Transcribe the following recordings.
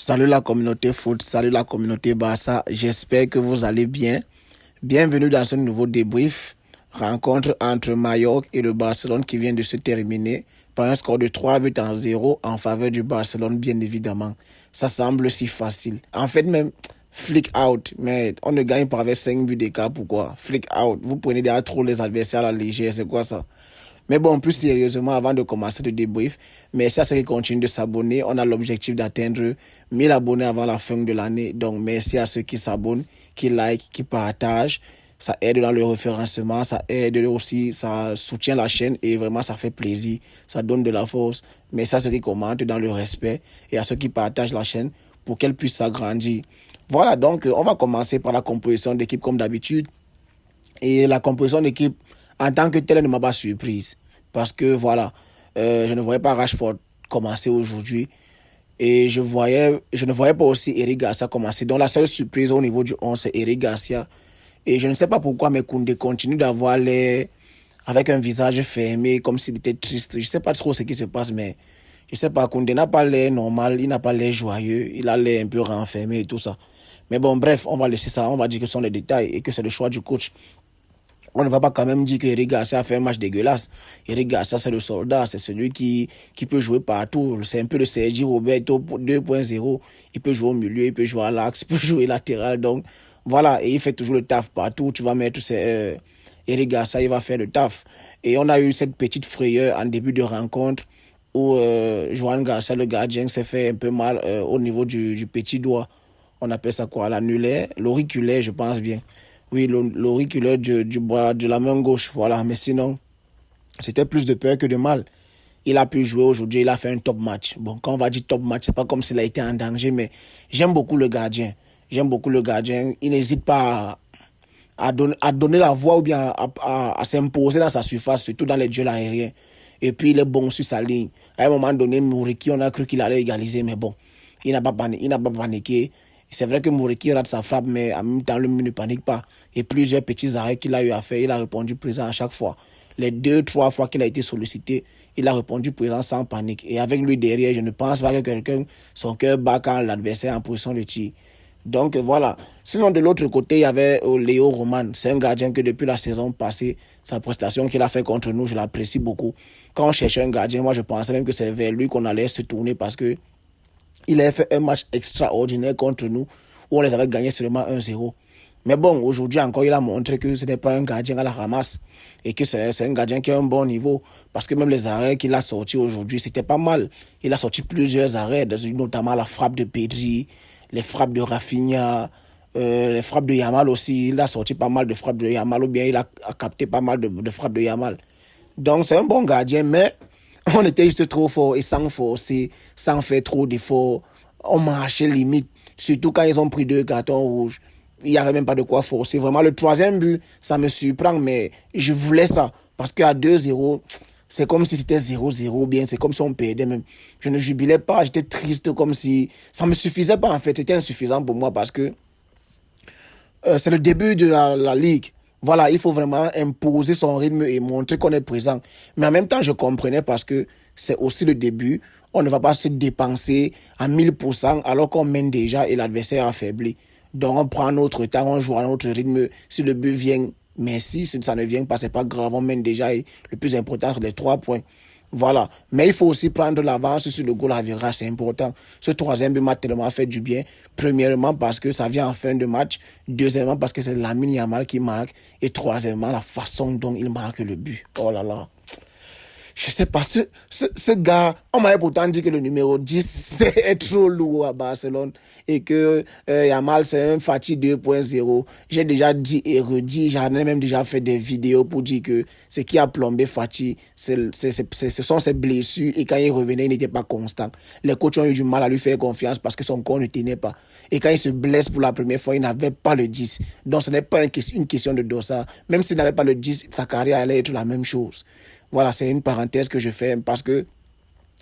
Salut la communauté foot, salut la communauté Barça, j'espère que vous allez bien. Bienvenue dans ce nouveau débrief, rencontre entre Mallorca et le Barcelone qui vient de se terminer par un score de 3-0 en faveur du Barcelone, bien évidemment. Ça semble si facile. En fait, même flick out, mais on ne gagne pas avec 5 buts d'écart, pourquoi? Flick out, vous prenez déjà trop les adversaires à la légère, c'est quoi ça? Mais bon, plus sérieusement, avant de commencer le débrief, merci à ceux qui continuent de s'abonner. On a l'objectif d'atteindre 1000 abonnés avant la fin de l'année. Donc, merci à ceux qui s'abonnent, qui like, qui partagent. Ça aide dans le référencement, ça aide aussi, ça soutient la chaîne et vraiment ça fait plaisir. Ça donne de la force. Merci à ceux qui commentent dans le respect et à ceux qui partagent la chaîne pour qu'elle puisse s'agrandir. Voilà, donc on va commencer par la composition d'équipe comme d'habitude. Et la composition d'équipe, en tant que telle, ne m'a pas surprise. Parce que voilà, je ne voyais pas Rashford commencer aujourd'hui. Et je ne voyais pas aussi Eric Garcia commencer. Donc la seule surprise au niveau du 11, c'est Eric Garcia. Et je ne sais pas pourquoi, mais Koundé continue d'avoir l'air avec un visage fermé, comme s'il était triste. Je ne sais pas trop ce qui se passe, mais je ne sais pas. Koundé n'a pas l'air normal, il n'a pas l'air joyeux, il a l'air un peu renfermé et tout ça. Mais bon, bref, on va laisser ça, on va dire que ce sont les détails et que c'est le choix du coach. On ne va pas quand même dire que Eric Garcia a fait un match dégueulasse. Eric Garcia, c'est le soldat, c'est celui qui peut jouer partout. C'est un peu le Sergi Roberto 2.0. Il peut jouer au milieu, il peut jouer à l'axe, il peut jouer latéral. Donc voilà, et il fait toujours le taf partout. Tu vas mettre Eric Garcia, il va faire le taf. Et on a eu cette petite frayeur en début de rencontre où Joan Garcia, le gardien, s'est fait un peu mal au niveau du petit doigt. On appelle ça quoi? L'annulaire, l'auriculaire, je pense bien. Oui, l'auriculaire du bras, de la main gauche, voilà. Mais sinon, c'était plus de peur que de mal. Il a pu jouer aujourd'hui, il a fait un top match. Bon, quand on va dire top match, c'est pas comme s'il a été en danger, mais j'aime beaucoup le gardien. J'aime beaucoup le gardien. Il n'hésite pas à donner la voix ou bien à s'imposer dans sa surface, surtout dans les duels aériens. Et puis, il est bon sur sa ligne. À un moment donné, Mouriki, on a cru qu'il allait égaliser, mais bon, il n'a pas paniqué. C'est vrai que Mouriki rate sa frappe, mais en même temps, lui ne panique pas. Et plusieurs petits arrêts qu'il a eu à faire, il a répondu présent à chaque fois. Les 2-3 fois qu'il a été sollicité, il a répondu présent sans panique. Et avec lui derrière, je ne pense pas que quelqu'un, son cœur bat quand l'adversaire est en position de tir. Donc voilà. Sinon, de l'autre côté, il y avait Léo Roman. C'est un gardien que depuis la saison passée, sa prestation qu'il a fait contre nous, je l'apprécie beaucoup. Quand on cherchait un gardien, moi je pensais même que c'est vers lui qu'on allait se tourner parce que il a fait un match extraordinaire contre nous où on les avait gagnés seulement 1-0. Mais bon, aujourd'hui encore, il a montré que ce n'est pas un gardien à la ramasse et que c'est un gardien qui a un bon niveau. Parce que même les arrêts qu'il a sortis aujourd'hui, c'était pas mal. Il a sorti plusieurs arrêts, notamment la frappe de Pedri, les frappes de Rafinha, les frappes de Yamal aussi. Il a sorti pas mal de frappes de Yamal ou bien il a capté pas mal de frappes de Yamal. Donc c'est un bon gardien, mais on était juste trop fort et sans forcer, sans faire trop d'efforts. On marchait limite, surtout quand ils ont pris 2 cartons rouges. Il n'y avait même pas de quoi forcer. Vraiment, le troisième but, ça me surprend, mais je voulais ça. Parce qu'à 2-0, c'est comme si c'était 0-0, bien, c'est comme si on perdait même. Je ne jubilais pas, j'étais triste, comme si ça ne me suffisait pas en fait. C'était insuffisant pour moi parce que c'est le début de la Ligue. Voilà, il faut vraiment imposer son rythme et montrer qu'on est présent. Mais en même temps, je comprenais parce que c'est aussi le début. On ne va pas se dépenser à 1000% alors qu'on mène déjà et l'adversaire affaibli. Donc on prend notre temps, on joue à notre rythme. Si le but vient, merci. Si ça ne vient pas, c'est pas grave. On mène déjà et le plus important, c'est les 3 points. Voilà. Mais il faut aussi prendre l'avance sur le goal à virage, c'est important. Ce troisième but m'a tellement fait du bien. Premièrement, parce que ça vient en fin de match. Deuxièmement, parce que c'est Lamine Yamal qui marque. Et troisièmement, la façon dont il marque le but. Oh là là. Je sais pas, ce gars, on m'avait pourtant dit que le numéro 10, c'est trop lourd à Barcelone et que Yamal, c'est un Fati 2.0. J'ai déjà dit et redit, j'en ai même déjà fait des vidéos pour dire que ce qui a plombé Fati, ce sont ses blessures et quand il revenait, il n'était pas constant. Les coachs ont eu du mal à lui faire confiance parce que son corps ne tenait pas. Et quand il se blesse pour la première fois, il n'avait pas le 10. Donc ce n'est pas une question de dossard. Même s'il n'avait pas le 10, sa carrière allait être la même chose. Voilà, c'est une parenthèse que je fais parce que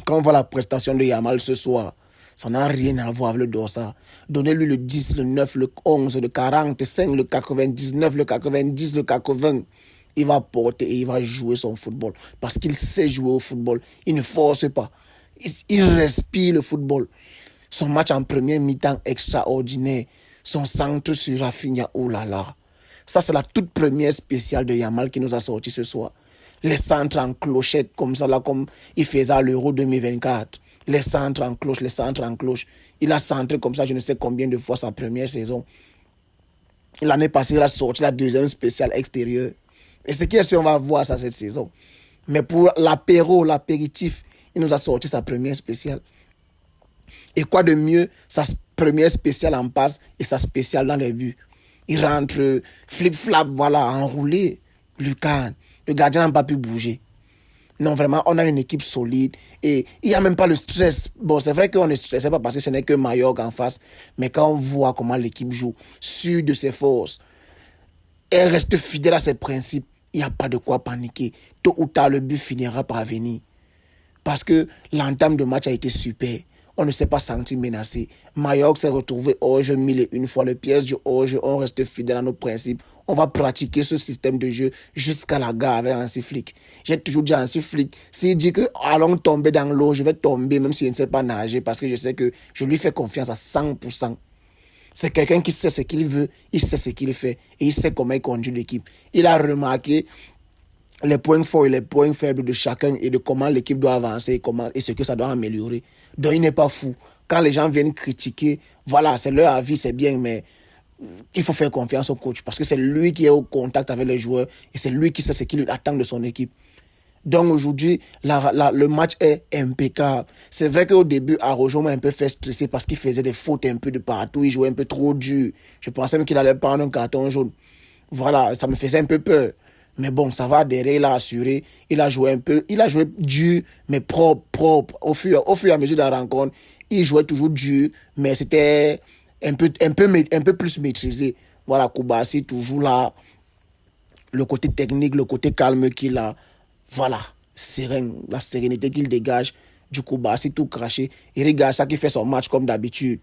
quand on voit la prestation de Yamal ce soir, ça n'a rien à voir avec le dossard. Donnez-lui le 10, le 9, le 11, le 45, le 99, le 90, le 80. Il va porter et il va jouer son football parce qu'il sait jouer au football. Il ne force pas. Il respire le football. Son match en première mi-temps extraordinaire. Son centre sur Rafinha, oh là là. Ça, c'est la toute première spéciale de Yamal qui nous a sorti ce soir. Les centres en clochette, comme ça, là, comme il faisait à l'Euro 2024. Les centres en cloche, les centres en cloche. Il a centré comme ça, je ne sais combien de fois sa première saison. L'année passée, il a sorti la deuxième spéciale extérieure. Et ce qui est sûr, on va voir ça cette saison. Mais pour l'apéro, l'apéritif, il nous a sorti sa première spéciale. Et quoi de mieux, sa première spéciale en passe et sa spéciale dans les buts. Il rentre flip-flap, voilà, enroulé. Lucas, le gardien n'a pas pu bouger. Non, vraiment, on a une équipe solide et il n'y a même pas le stress. Bon, c'est vrai qu'on est stressé pas parce que ce n'est que Mallorca en face, mais quand on voit comment l'équipe joue, sûre de ses forces, elle reste fidèle à ses principes, il n'y a pas de quoi paniquer. Tôt ou tard, le but finira par venir. Parce que l'entame de match a été super. On ne s'est pas senti menacé. Mallorca s'est retrouvé hors-jeu 1001 fois. Le piège du hors-jeu, on reste fidèle à nos principes. On va pratiquer ce système de jeu jusqu'à la gare avec Hansi Flick. J'ai toujours dit à Hansi Flick, s'il dit que allons tomber dans l'eau, je vais tomber même si je ne sais pas nager parce que je sais que je lui fais confiance à 100%. C'est quelqu'un qui sait ce qu'il veut, il sait ce qu'il fait et il sait comment il conduit l'équipe. Il a remarqué les points forts et les points faibles de chacun et de comment l'équipe doit avancer et ce que ça doit améliorer. Donc il n'est pas fou. Quand les gens viennent critiquer, voilà, c'est leur avis, c'est bien, mais il faut faire confiance au coach parce que c'est lui qui est au contact avec les joueurs et c'est lui qui sait ce qu'il attend de son équipe. Donc aujourd'hui, le match est impeccable. C'est vrai qu'au début, Araujo m'a un peu fait stresser parce qu'il faisait des fautes un peu de partout, il jouait un peu trop dur. Je pensais même qu'il allait prendre un carton jaune. Voilà, ça me faisait un peu peur. Mais bon, ça va, derrière, il a assuré. Il a joué un peu, il a joué dur, mais propre. Au fur et à mesure de la rencontre, il jouait toujours dur, mais c'était un peu plus maîtrisé. Voilà, Koubassi, toujours là. Le côté technique, le côté calme qu'il a. Voilà, serein, la sérénité qu'il dégage. Du Koubassi, tout craché. Il regarde ça qui fait son match comme d'habitude.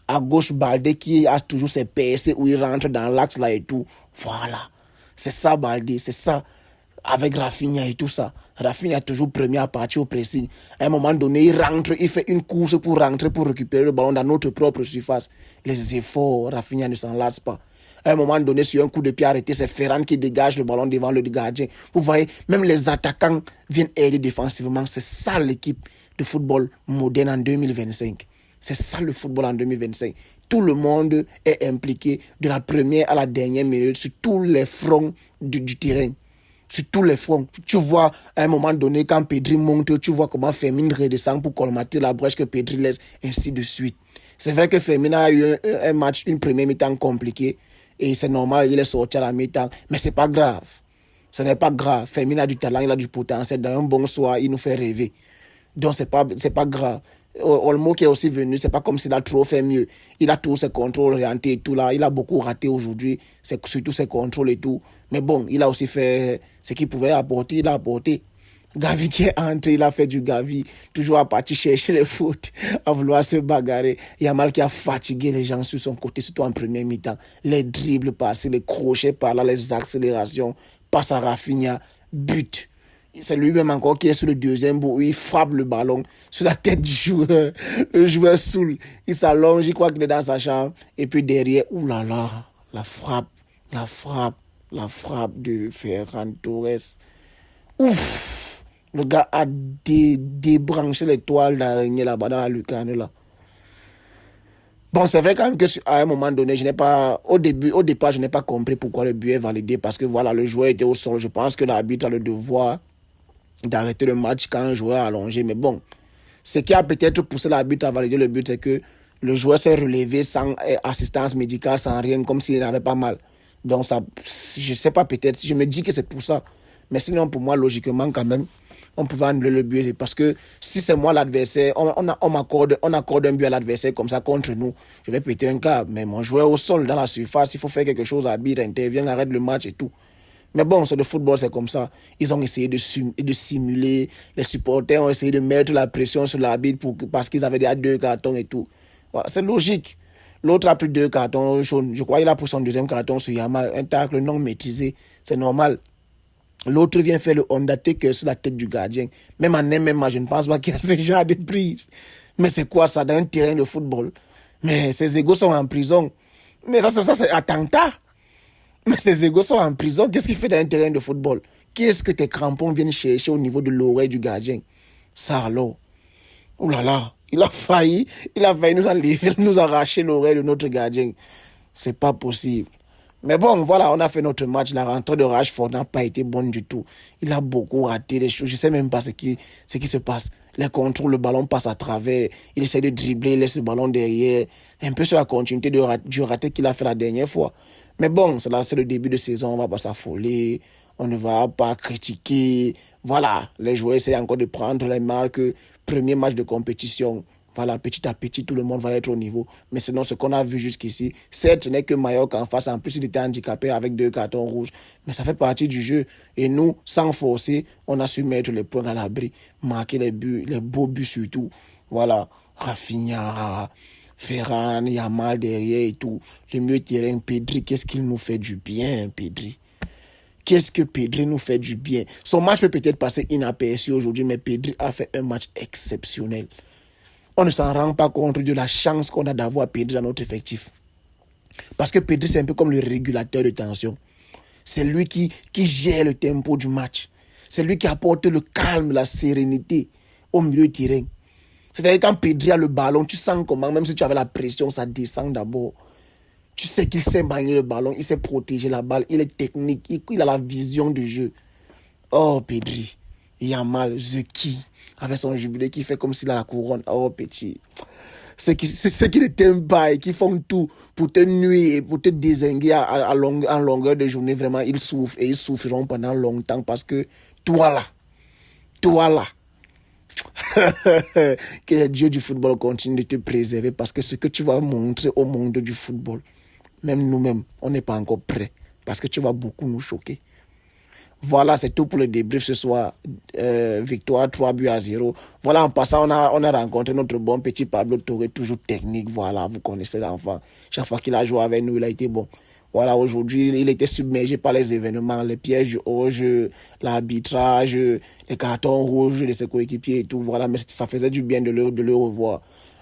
À gauche, Baldé qui a toujours ses percées où il rentre dans l'axe là et tout. Voilà. C'est ça, Baldé, c'est ça. Avec Rafinha et tout ça. Rafinha est toujours premier à partir au pressing. À un moment donné, il rentre, il fait une course pour rentrer, pour récupérer le ballon dans notre propre surface. Les efforts, Rafinha ne s'en lasse pas. À un moment donné, sur un coup de pied arrêté, c'est Ferran qui dégage le ballon devant le gardien. Vous voyez, même les attaquants viennent aider défensivement. C'est ça l'équipe de football moderne en 2025. C'est ça le football en 2025. Tout le monde est impliqué de la première à la dernière minute sur tous les fronts du terrain. Sur tous les fronts. Tu vois, à un moment donné, quand Pedri monte, tu vois comment Fermin redescend pour colmater la brèche que Pedri laisse, ainsi de suite. C'est vrai que Fermin a eu un match, une première mi-temps compliquée, et c'est normal, il est sorti à la mi-temps, mais c'est pas grave. Ce n'est pas grave. Fermin a du talent, il a du potentiel. Dans un bon soir, il nous fait rêver. Donc, c'est pas grave. Olmo qui est aussi venu, c'est pas comme s'il a trop fait mieux. Il a tous ses contrôles orientés et tout là. Il a beaucoup raté aujourd'hui, c'est surtout ses contrôles et tout. Mais bon, il a aussi fait ce qu'il pouvait apporter, il a apporté. Gavi qui est entré, il a fait du Gavi, toujours à partir chercher les fautes, à vouloir se bagarrer. Yamal qui a fatigué les gens sur son côté, surtout en première mi-temps. Les dribbles passés, les crochets par là, les accélérations, passe à Rafinha, but. C'est lui-même encore qui est sur le deuxième bout où il frappe le ballon sur la tête du joueur. Le joueur saoule. Il s'allonge, il croit qu'il est dans sa chambre. Et puis derrière, oulala, la frappe de Ferran Torres. Ouf! Le gars a débranché les toiles d'araignée là-bas dans la lucarne là. Bon, c'est vrai quand même qu'à un moment donné, au départ, je n'ai pas compris pourquoi le but est validé parce que voilà, le joueur était au sol. Je pense que l'arbitre a le devoir d'arrêter le match quand un joueur est allongé. Mais bon, ce qui a peut-être poussé l'arbitre à valider le but, c'est que le joueur s'est relevé sans assistance médicale, sans rien, comme s'il n'avait pas mal. Donc, ça, je ne sais pas, peut-être, je me dis que c'est pour ça. Mais sinon, pour moi, logiquement, quand même, on pouvait annuler le but. Parce que si c'est moi l'adversaire, on accorde un but à l'adversaire comme ça contre nous, je vais péter un câble. Mais mon joueur au sol, dans la surface, il faut faire quelque chose, l'arbitre intervient, arrête le match et tout. Mais bon, c'est le football, c'est comme ça. Ils ont essayé de simuler. Les supporters ont essayé de mettre la pression sur l'arbitre parce qu'ils avaient déjà 2 cartons et tout. Voilà, c'est logique. L'autre a pris 2 cartons jaunes. Je crois qu'il a pris son deuxième carton sur Yamal. Un tacle non maîtrisé. C'est normal. L'autre vient faire le Undertaker sur la tête du gardien. Même en MMA, je ne pense pas qu'il y a ce genre de prise. Mais c'est quoi ça dans un terrain de football? Mais ses égos sont en prison. Mais ça c'est attentat. Mais ses égos sont en prison. Qu'est-ce qu'il fait dans un terrain de football? Qu'est-ce que tes crampons viennent chercher au niveau de l'oreille du gardien? Ça alors. Oh là là. Il a failli nous enlever, nous arracher l'oreille de notre gardien. C'est pas possible. Mais bon, voilà, on a fait notre match. La rentrée de Rashford n'a pas été bonne du tout. Il a beaucoup raté les choses. Je sais même pas ce qui se passe. Les contrôles, le ballon passe à travers. Il essaie de dribbler, il laisse le ballon derrière. Un peu sur la continuité du raté qu'il a fait la dernière fois. Mais bon, c'est le début de saison. On va pas s'affoler. On ne va pas critiquer. Voilà, les joueurs essaient encore de prendre les marques. Premier match de compétition. Voilà, petit à petit, tout le monde va être au niveau. Mais sinon, ce qu'on a vu jusqu'ici, certes, ce n'est que Mallorca en face. En plus, il était handicapé avec 2 cartons rouges. Mais ça fait partie du jeu. Et nous, sans forcer, on a su mettre les points à l'abri, marquer les buts, les beaux buts surtout. Voilà, Rafinha, Ferran, Yamal derrière et tout. Le milieu de terrain, Pedri, qu'est-ce qu'il nous fait du bien, Pedri? Qu'est-ce que Pedri nous fait du bien? Son match peut peut-être passer inaperçu aujourd'hui, mais Pedri a fait un match exceptionnel. On ne s'en rend pas compte de la chance qu'on a d'avoir Pedri dans notre effectif. Parce que Pedri, c'est un peu comme le régulateur de tension. C'est lui qui gère le tempo du match. C'est lui qui apporte le calme, la sérénité au milieu du terrain. C'est-à-dire quand Pedri a le ballon, tu sens comment, même si tu avais la pression, ça descend d'abord. Tu sais qu'il sait manier le ballon, il sait protéger la balle, il est technique, il a la vision du jeu. Oh, Pedri, Yamal, Zeki, avec son jubilé qui fait comme s'il a la couronne. Oh, petit. C'est ceux qui ne t'aiment pas et qui font tout pour te nuire et pour te dézinguer en longueur de journée. Vraiment, ils souffrent et ils souffriront pendant longtemps parce que toi là, que le Dieu du football continue de te préserver parce que ce que tu vas montrer au monde du football, même nous-mêmes, on n'est pas encore prêts parce que tu vas beaucoup nous choquer. Voilà, c'est tout pour le débrief ce soir. Victoire 3-0. Voilà, en passant, on a rencontré notre bon petit Pablo Torre, toujours technique. Voilà, vous connaissez l'enfant. Chaque fois qu'il a joué avec nous, il a été bon. Voilà, aujourd'hui, il était submergé par les événements, les pièges du hors-jeu, l'arbitrage, les cartons rouges de ses coéquipiers et tout. Voilà, mais ça faisait du bien de le revoir.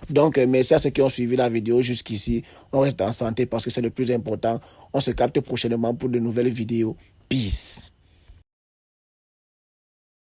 Donc, merci à ceux qui ont suivi la vidéo jusqu'ici. On reste en santé parce que c'est le plus important. On se capte prochainement pour de nouvelles vidéos. Peace.